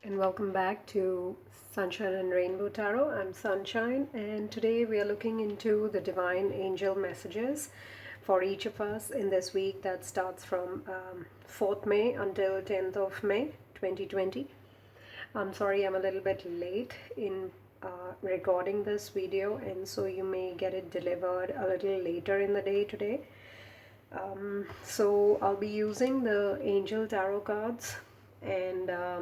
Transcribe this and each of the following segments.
And welcome back to Sunshine and Rainbow Tarot. I'm Sunshine, and today we are looking into the divine angel messages for each of us in this week that starts from 4th May until 10th of May 2020. I'm sorry I'm a little bit late in recording this video, and so you may get it delivered a little later in the day today. So I'll be using the angel tarot cards and uh,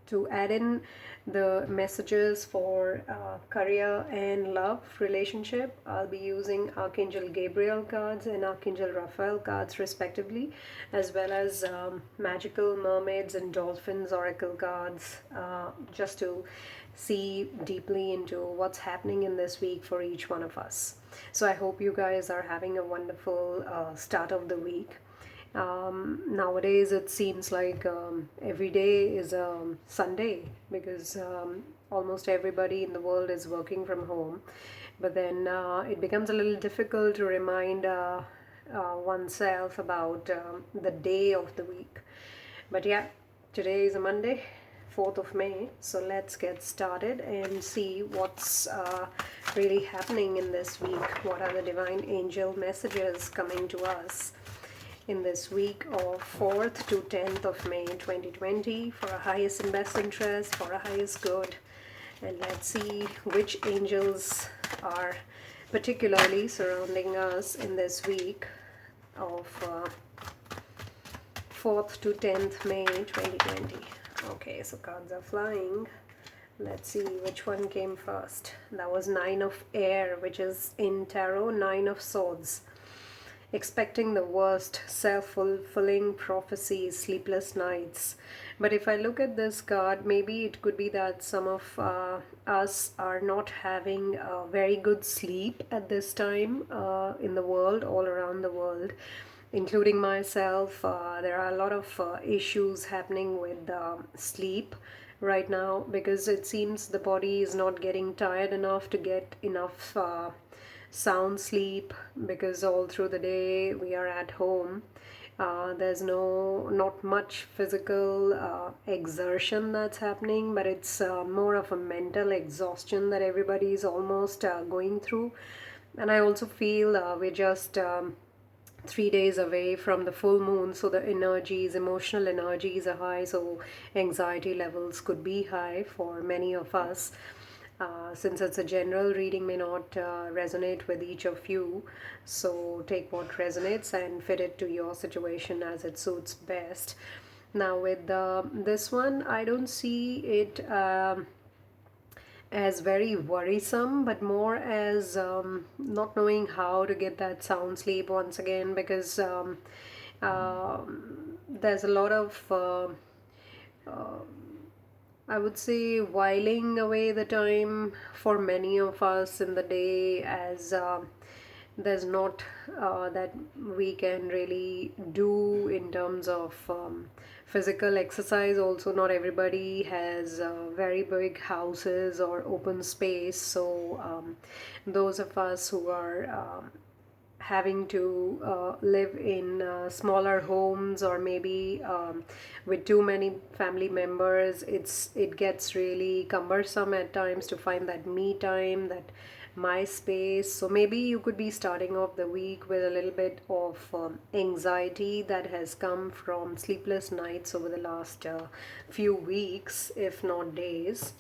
to add in the messages for career and love relationship. I'll be using Archangel Gabriel cards and Archangel Raphael cards respectively, as well as magical mermaids and dolphins oracle cards, just to see deeply into what's happening in this week for each one of us. So I hope you guys are having a wonderful start of the week. Nowadays it seems like every day is Sunday, because almost everybody in the world is working from home. But then it becomes a little difficult to remind oneself about the day of the week. But yeah, today is a Monday, 4th of May. So let's get started and see what's really happening in this week. What are the divine angel messages coming to us in this week of 4th to 10th of May 2020 for our highest and best interest, for our highest good. And let's see which angels are particularly surrounding us in this week of 4th to 10th May 2020. Okay, so cards are flying. Let's see which one came first. That was Nine of Air, which is in tarot, Nine of Swords. Expecting the worst, self-fulfilling prophecies, sleepless nights. But if I look at this card, maybe it could be that some of us are not having very good sleep at this time in the world, all around the world, including myself. There are a lot of issues happening with sleep right now, because it seems the body is not getting tired enough to get enough sound sleep, because all through the day we are at home. There's not much physical exertion that's happening, but it's more of a mental exhaustion that everybody is almost going through. And I also feel we're just 3 days away from the full moon, so the energies, emotional energies are high, so anxiety levels could be high for many of us. Since it's a general reading, may not resonate with each of you, so take what resonates and fit it to your situation as it suits best. Now with this one, I don't see it as very worrisome, but more as not knowing how to get that sound sleep once again, because there's a lot of I would say whiling away the time for many of us in the day, as there's not that we can really do in terms of physical exercise. Also, not everybody has very big houses or open space, so those of us who are having to live in smaller homes, or maybe with too many family members, it gets really cumbersome at times to find that me time, that my space. So maybe you could be starting off the week with a little bit of anxiety that has come from sleepless nights over the last few weeks, if not days.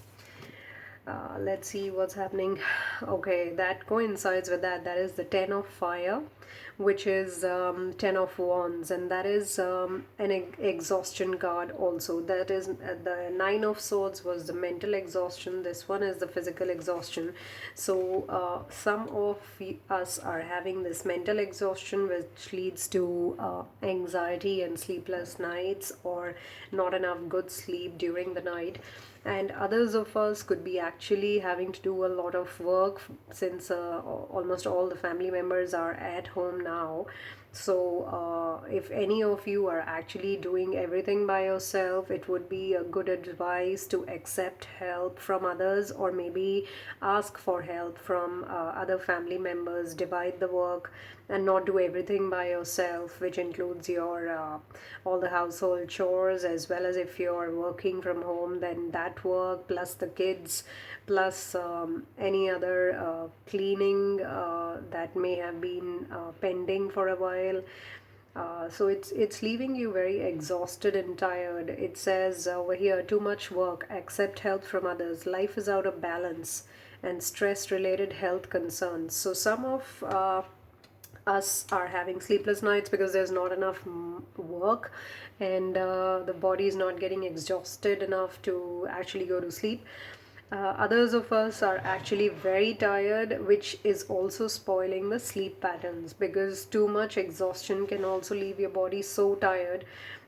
Let's see what's happening. Okay, that coincides with that. That is the Ten of Fire, which is Ten of Wands, and that is an exhaustion card also. That is the Nine of Swords was the mental exhaustion. This one is the physical exhaustion. So some of us are having this mental exhaustion, which leads to anxiety and sleepless nights, or not enough good sleep during the night. And others of us could be actually having to do a lot of work, since almost all the family members are at home now. So if any of you are actually doing everything by yourself, it would be a good advice to accept help from others, or maybe ask for help from other family members. Divide the work and not do everything by yourself, which includes your all the household chores, as well as if you're working from home, then that work plus the kids plus any other cleaning that may have been pending for a while. So it's leaving you very exhausted and tired. It says over here, too much work, accept help from others. Life is out of balance, and stress-related health concerns. So some of us are having sleepless nights because there's not enough work, and the body is not getting exhausted enough to actually go to sleep. Others of us are actually very tired, which is also spoiling the sleep patterns, because too much exhaustion can also leave your body so tired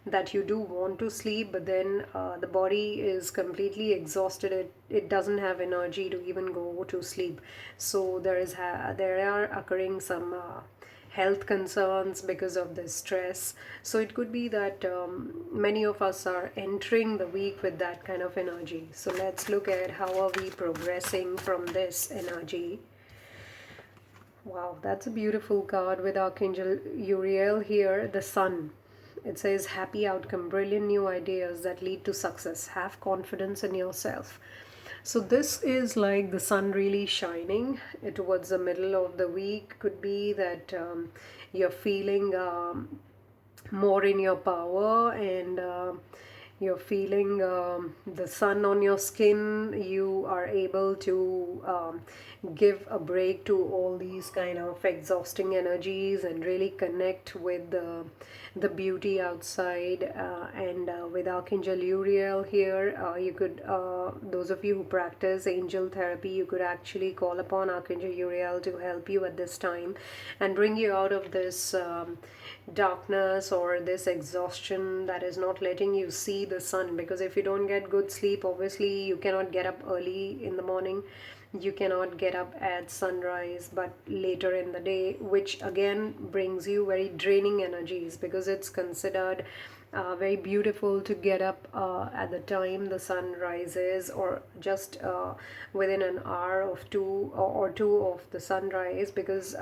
that you do want to sleep, but then the body is completely exhausted. It doesn't have energy to even go to sleep. So there are occurring some health concerns because of this stress. So it could be that many of us are entering the week with that kind of energy. So let's look at how are we progressing from this energy. Wow, that's a beautiful card with Archangel Uriel here, the Sun. It says happy outcome, brilliant new ideas that lead to success. Have confidence in yourself. So this is like the sun really shining towards the middle of the week. Could be that you're feeling more in your power, and you're feeling the sun on your skin. You are able to give a break to all these kind of exhausting energies and really connect with the beauty outside. And with Archangel Uriel here, you could, those of you who practice angel therapy, you could actually call upon Archangel Uriel to help you at this time and bring you out of this darkness or this exhaustion that is not letting you see the sun. Because if you don't get good sleep, obviously you cannot get up early in the morning, you cannot get up at sunrise but later in the day, which again brings you very draining energies, because it's considered very beautiful to get up at the time the sun rises, or just within an hour of or two of the sunrise, because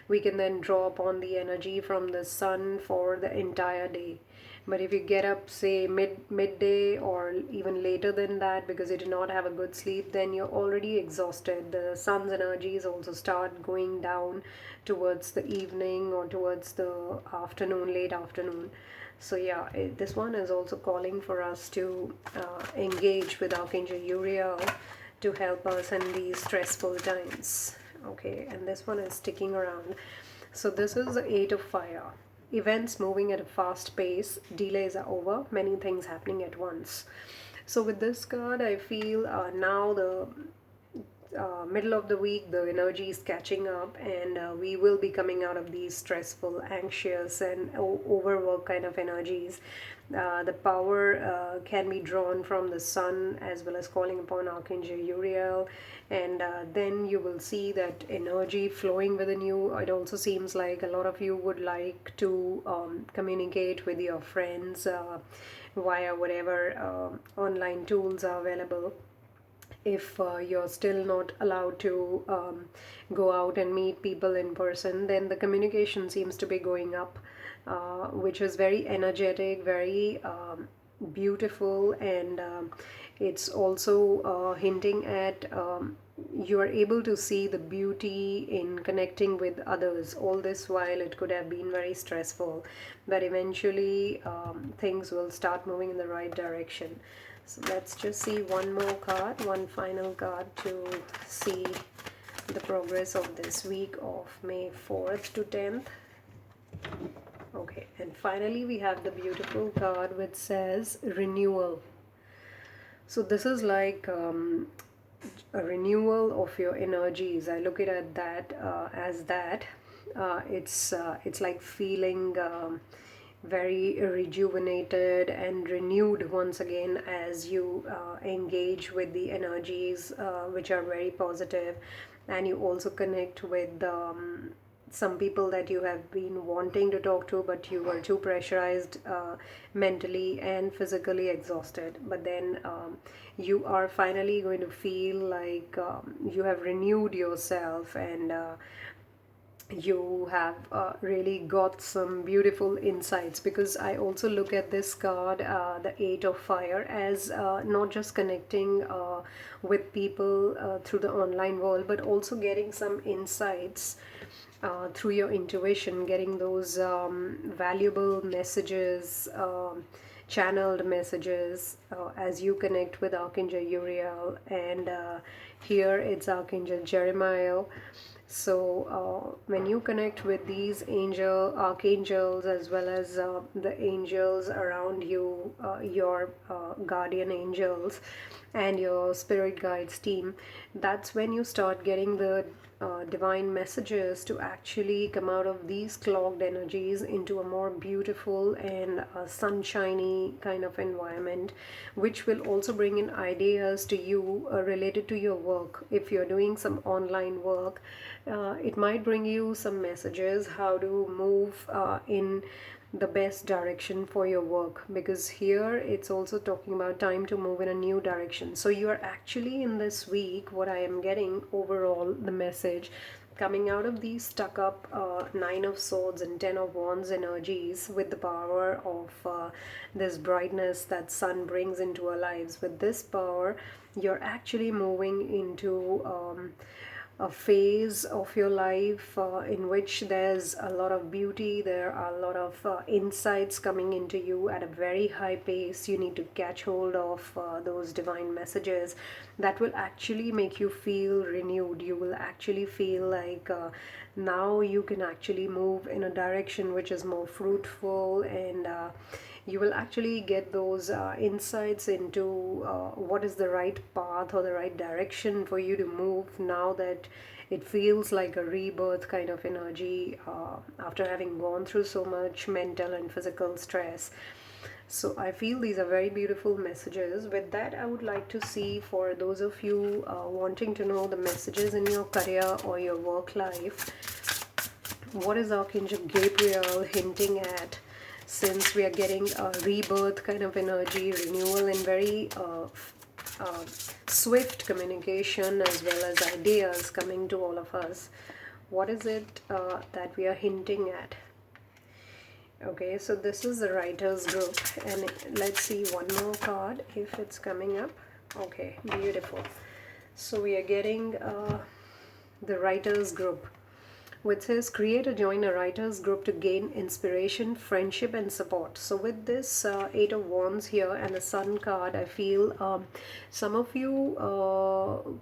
we can then draw upon the energy from the sun for the entire day. But if you get up, say midday or even later than that, because you did not have a good sleep, then you're already exhausted. The sun's energies also start going down towards the evening or towards the afternoon, late afternoon. So yeah, this one is also calling for us to engage with Archangel Uriel to help us in these stressful times. Okay, and this one is sticking around. So this is the Eight of Fire. Events moving at a fast pace, delays are over, many things happening at once. So with this card, I feel now the middle of the week, the energy is catching up, and we will be coming out of these stressful, anxious, and overwork kind of energies. The power can be drawn from the sun, as well as calling upon Archangel Uriel, and then you will see that energy flowing within you. It also seems like a lot of you would like to communicate with your friends via whatever online tools are available. If you're still not allowed to go out and meet people in person, then the communication seems to be going up, which is very energetic, very beautiful, and it's also hinting at you are able to see the beauty in connecting with others. All this while it could have been very stressful, but eventually things will start moving in the right direction. So let's just see one more card, one final card, to see the progress of this week of May 4th to 10th. Okay, and finally we have the beautiful card which says Renewal. So this is like a renewal of your energies. I look at that as that. It's like feeling very rejuvenated and renewed once again as you engage with the energies which are very positive, and you also connect with some people that you have been wanting to talk to, but you were too pressurized, mentally and physically exhausted. But then you are finally going to feel like you have renewed yourself, and you have really got some beautiful insights, because I also look at this card, the Eight of Fire, as not just connecting with people through the online world, but also getting some insights through your intuition, getting those valuable messages, channeled messages as you connect with Archangel Uriel, and here it's Archangel Jeremiah. So when you connect with these archangels, as well as the angels around you, your guardian angels and your spirit guides team, that's when you start getting the divine messages to actually come out of these clogged energies into a more beautiful and sunshiny kind of environment, which will also bring in ideas to you related to your work. If you're doing some online work, it might bring you some messages how to move in the best direction for your work, because here it's also talking about time to move in a new direction. So you are actually, in this week, what I am getting overall, the message coming out of these stuck up Nine of Swords and Ten of Wands energies, with the power of this brightness that sun brings into our lives. With this power, you're actually moving into a phase of your life in which there's a lot of beauty, there are a lot of insights coming into you at a very high pace. You need to catch hold of those divine messages that will actually make you feel renewed. You will actually feel like now you can actually move in a direction which is more fruitful, and you will actually get those insights into what is the right path or the right direction for you to move, now that it feels like a rebirth kind of energy after having gone through so much mental and physical stress. So I feel these are very beautiful messages. With that, I would like to see, for those of you wanting to know the messages in your career or your work life, what is Archangel Gabriel hinting at, since we are getting a rebirth kind of energy, renewal, and very uh, swift communication, as well as ideas coming to all of us. What is it that we are hinting at? Okay, so this is the writers group, and let's see one more card if it's coming up. Okay, beautiful. So we are getting the writers group, which says create or join a writers group to gain inspiration, friendship, and support. So with this Eight of Wands here and the Sun card, I feel some of you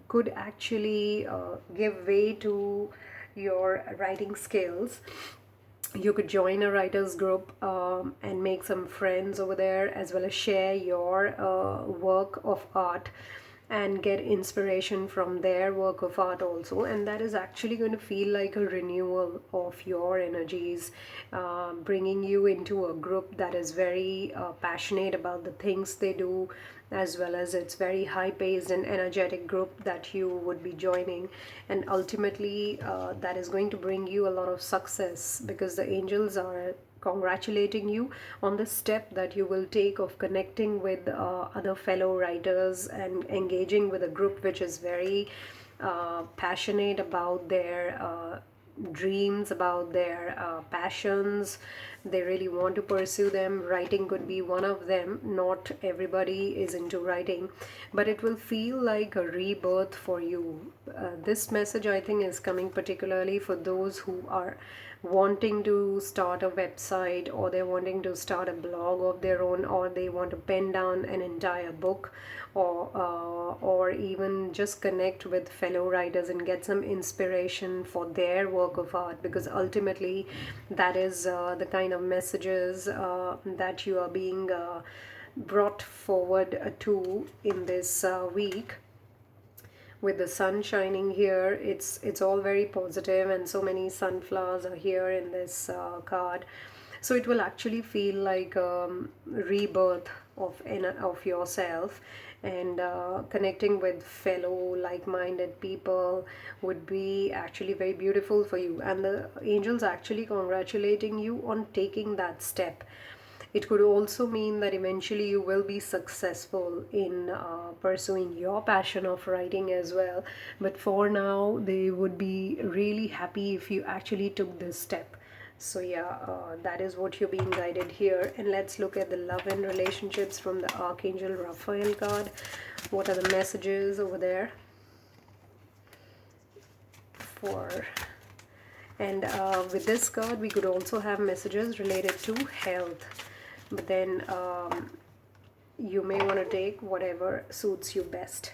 could actually give way to your writing skills. You could join a writers group and make some friends over there, as well as share your work of art and get inspiration from their work of art also. And that is actually going to feel like a renewal of your energies, bringing you into a group that is very passionate about the things they do, as well as it's very high paced and energetic group that you would be joining. And ultimately that is going to bring you a lot of success, because the angels are congratulating you on the step that you will take of connecting with other fellow writers and engaging with a group which is very passionate about their dreams, about their passions. They really want to pursue them. Writing could be one of them. Not everybody is into writing, but it will feel like a rebirth for you. This message, I think, is coming particularly for those who are wanting to start a website, or they're wanting to start a blog of their own, or they want to pen down an entire book, or even just connect with fellow writers and get some inspiration for their work of art, because ultimately that is the kind of messages that you are being brought forward to in this week. With the sun shining here, it's all very positive, and so many sunflowers are here in this card. So it will actually feel like rebirth of yourself, and connecting with fellow like-minded people would be actually very beautiful for you. And the angels actually congratulating you on taking that step. It could also mean that eventually you will be successful in pursuing your passion of writing as well. But for now, they would be really happy if you actually took this step. So yeah, that is what you're being guided here. And let's look at the love and relationships from the Archangel Raphael card. What are the messages over there for? And with this card, we could also have messages related to health. But then you may want to take whatever suits you best,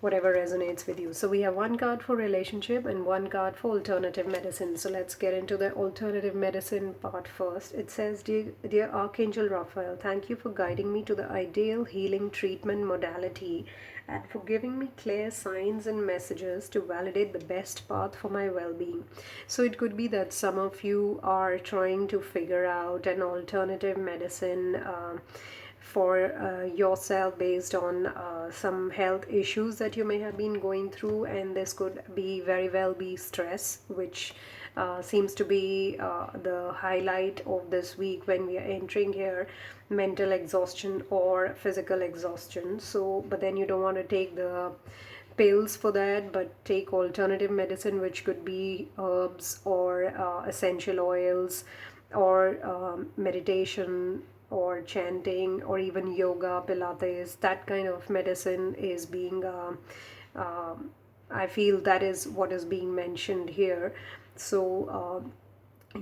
whatever resonates with you. So we have one card for relationship and one card for alternative medicine. So let's get into the alternative medicine part first. It says, dear Archangel Raphael, thank you for guiding me to the ideal healing treatment modality and for giving me clear signs and messages to validate the best path for my well-being. So it could be that some of you are trying to figure out an alternative medicine for yourself based on some health issues that you may have been going through, and this could be very well be stress, which seems to be the highlight of this week when we are entering here, mental exhaustion or physical exhaustion. So but then you don't want to take the pills for that, but take alternative medicine, which could be herbs or essential oils or meditation or chanting or even yoga, pilates. That kind of medicine is being I feel that is what is being mentioned here. So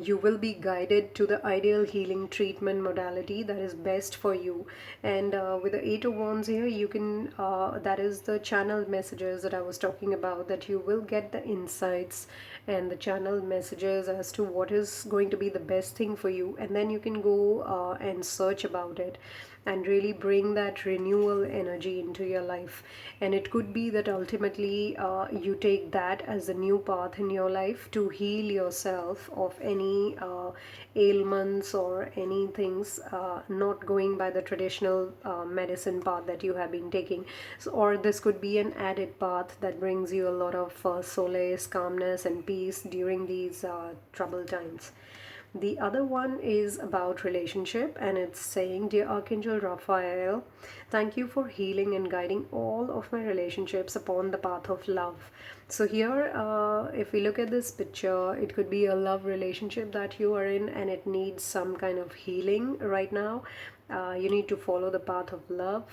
you will be guided to the ideal healing treatment modality that is best for you. And with the Eight of Wands here, you can that is the channeled messages that I was talking about, that you will get the insights and the channeled messages as to what is going to be the best thing for you, and then you can go and search about it and really bring that renewal energy into your life. And it could be that ultimately you take that as a new path in your life to heal yourself of any ailments or any things not going by the traditional medicine path that you have been taking. So, or this could be an added path that brings you a lot of solace, calmness and peace during these troubled times. The other one is about relationship, and it's saying, dear Archangel Raphael, thank you for healing and guiding all of my relationships upon the path of love. So here, if we look at this picture, it could be a love relationship that you are in and it needs some kind of healing right now. You need to follow the path of love,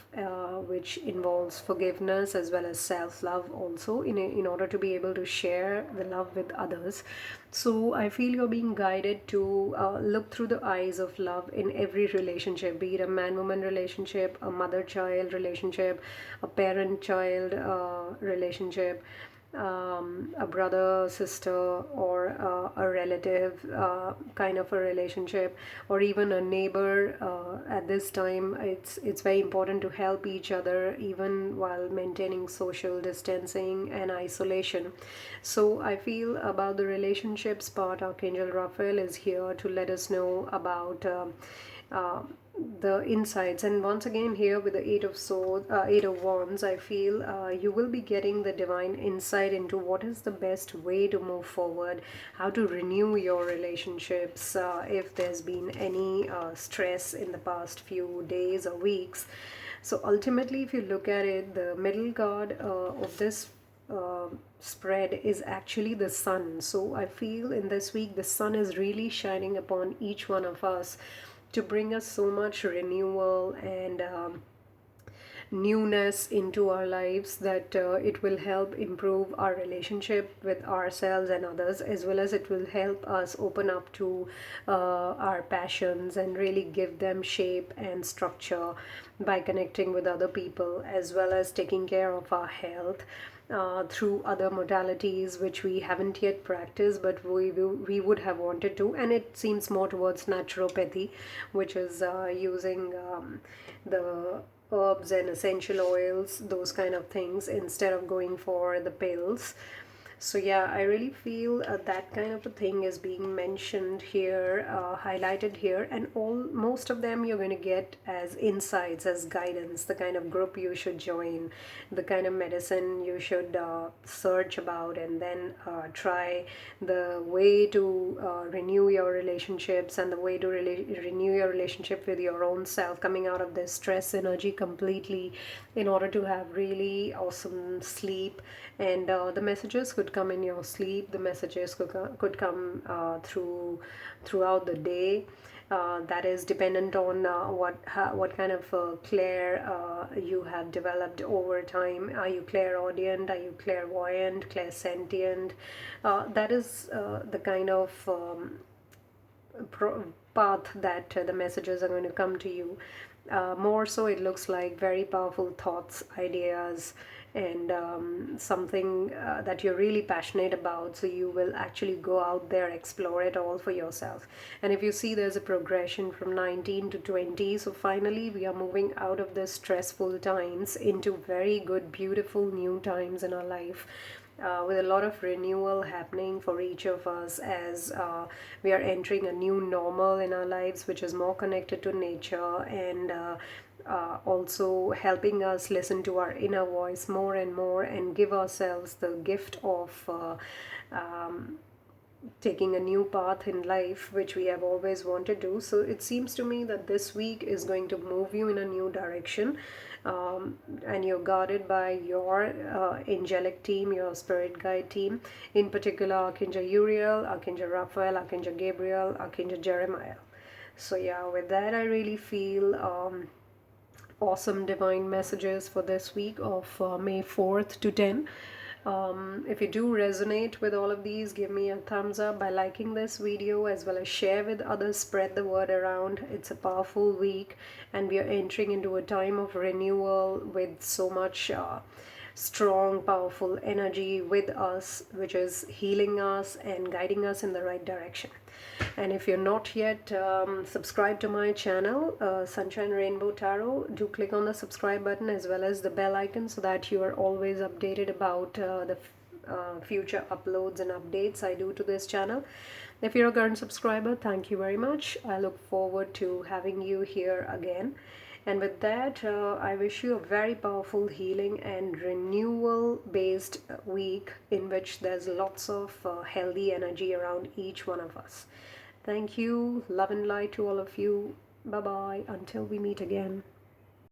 which involves forgiveness as well as self-love also, in order to be able to share the love with others. So I feel you're being guided to look through the eyes of love in every relationship, be it a man-woman relationship, a mother-child relationship, a parent-child relationship, a brother, sister, or a relative kind of a relationship, or even a neighbor. At this time, it's very important to help each other even while maintaining social distancing and isolation. So I feel about the relationships part, Archangel Raphael is here to let us know about uh, the insights. And once again here with the Eight of Wands, I feel you will be getting the divine insight into what is the best way to move forward, how to renew your relationships if there's been any stress in the past few days or weeks. So ultimately, if you look at it, the middle card of this spread is actually the sun. So I feel in this week the sun is really shining upon each one of us to bring us so much renewal and newness into our lives, that it will help improve our relationship with ourselves and others, as well as it will help us open up to our passions and really give them shape and structure by connecting with other people, as well as taking care of our health through other modalities which we haven't yet practiced, but we would have wanted to. And it seems more towards naturopathy, which is using the herbs and essential oils, those kind of things, instead of going for the pills. So yeah, I really feel that kind of a thing is being mentioned here, highlighted here, and all most of them you're going to get as insights, as guidance, the kind of group you should join, the kind of medicine you should search about, and then try, the way to renew your relationships, and the way to renew your relationship with your own self, coming out of this stress energy completely, in order to have really awesome sleep. And the messages could come in your sleep, the messages could come throughout the day. That is dependent on what kind of clair you have developed over time. Are you clairaudient? Are you clairvoyant? Clairsentient? That is the kind of path that the messages are going to come to you. More so, it looks like very powerful thoughts, ideas, and something that you're really passionate about. So you will actually go out there, explore it all for yourself. And if you see, there's a progression from 19 to 20. So finally, we are moving out of the stressful times into very good, beautiful new times in our life, with a lot of renewal happening for each of us, as we are entering a new normal in our lives, which is more connected to nature, and also helping us listen to our inner voice more and more, and give ourselves the gift of taking a new path in life, which we have always wanted to do. So it seems to me that this week is going to move you in a new direction, and you're guarded by your angelic team, your spirit guide team, in particular Archangel Uriel, Archangel Raphael, Archangel Gabriel, Archangel Jeremiah. So yeah, with that, I really feel awesome divine messages for this week of May 4th to 10. If you do resonate with all of these, give me a thumbs up by liking this video, as well as share with others, spread the word around. It's a powerful week, and we are entering into a time of renewal with so much strong, powerful energy with us, which is healing us and guiding us in the right direction. And if you're not yet subscribed to my channel, Sunshine Rainbow Tarot, do click on the subscribe button as well as the bell icon, so that you are always updated about the future uploads and updates I do to this channel. If you're a current subscriber, thank you very much. I look forward to having you here again. And with that, I wish you a very powerful healing and renewal based week, in which there's lots of healthy energy around each one of us. Thank you. Love and light to all of you. Bye bye. Until we meet again.